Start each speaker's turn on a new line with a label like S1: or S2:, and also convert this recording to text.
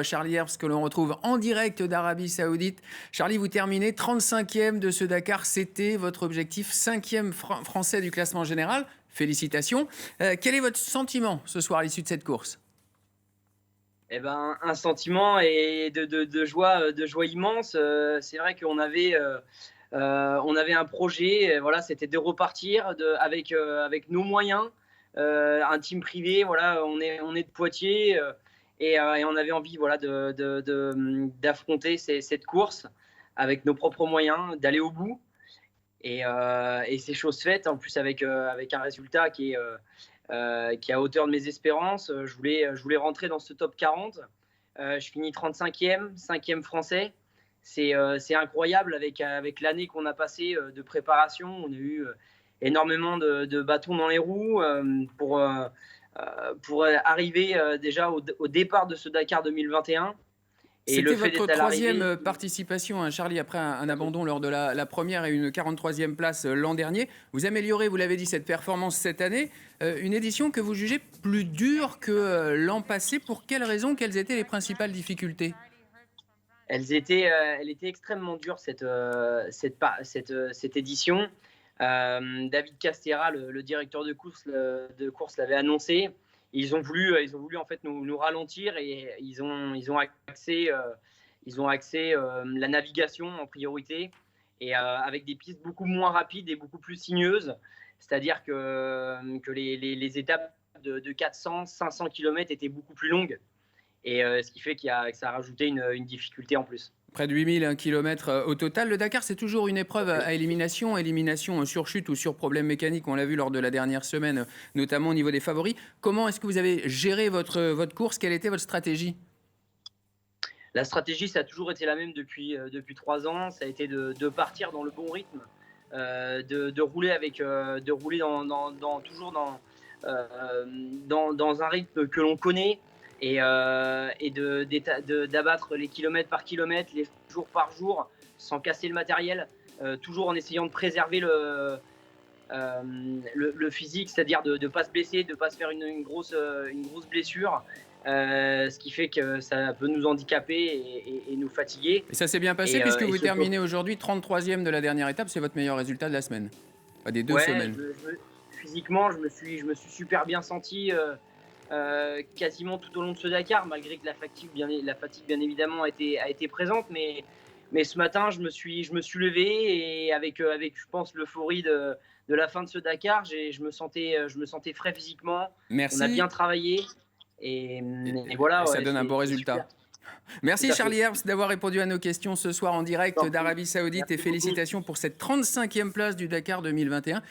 S1: Charlie Herbst que l'on retrouve en direct d'Arabie Saoudite. Charlie, vous terminez 35e de ce Dakar. C'était votre objectif, 5e français du classement général. Félicitations. Quel est votre sentiment ce soir à l'issue de cette course ?
S2: Eh ben, un sentiment et de joie immense. C'est vrai on avait un projet, voilà, c'était de repartir avec nos moyens, un team privé, voilà, on est de Poitiers, et on avait envie, voilà, d'affronter cette course avec nos propres moyens, d'aller au bout. Et c'est chose faite, en plus avec un résultat qui est à hauteur de mes espérances. Je voulais rentrer dans ce top 40. Je finis 35e, 5e français. C'est incroyable avec l'année qu'on a passée de préparation. On a eu énormément de bâtons dans les roues pour arriver déjà au départ de ce Dakar 2021. Et
S1: C'était
S2: le fait
S1: votre
S2: d'être à l'arrivée,
S1: troisième participation, hein, Charlie, après un abandon lors de la première et une 43e place l'an dernier. Vous améliorez, vous l'avez dit, cette performance cette année. Une édition que vous jugez plus dure que l'an passé. Pour quelles raisons ? Quelles étaient les principales difficultés ?
S2: elle était extrêmement dure cette édition. David Castera, le directeur de course, l'avait annoncé. Ils ont voulu en fait nous ralentir, et ils ont axé la navigation en priorité, et avec des pistes beaucoup moins rapides et beaucoup plus sinueuses. C'est-à-dire que les étapes de 400, 500 km étaient beaucoup plus longues, et ce qui fait que ça a rajouté une difficulté en plus.
S1: Près de 8000 km au total. Le Dakar, c'est toujours une épreuve à élimination. Élimination sur chute ou sur problème mécanique. On l'a vu lors de la dernière semaine, notamment au niveau des favoris. Comment est-ce que vous avez géré votre course ? Quelle était votre stratégie ?
S2: La stratégie, ça a toujours été la même depuis 3 ans. Ça a été de partir dans le bon rythme, de rouler toujours dans un rythme que l'on connaît, et d'abattre les kilomètres par kilomètre, les jours par jour, sans casser le matériel, toujours en essayant de préserver le physique, c'est-à-dire de ne pas se blesser, de ne pas se faire une grosse blessure, ce qui fait que ça peut nous handicaper et nous fatiguer.
S1: Et ça s'est bien passé puisque vous terminez aujourd'hui 33e de la dernière étape. C'est votre meilleur résultat de la semaine, enfin, des 2 semaines.
S2: Physiquement, je me suis super bien senti quasiment tout au long de ce Dakar, malgré que la fatigue bien évidemment a été présente. Mais ce matin, je me suis levé, et avec je pense, l'euphorie de la fin de ce Dakar, je me sentais frais physiquement. On a
S1: Merci.
S2: bien travaillé, et voilà.
S1: Et ça donne un bon résultat.
S2: Super.
S1: Merci Charlie Herbst d'avoir répondu à nos questions ce soir en direct d'Arabie Saoudite, et
S2: Merci beaucoup.
S1: félicitations pour cette 35e place du Dakar 2021.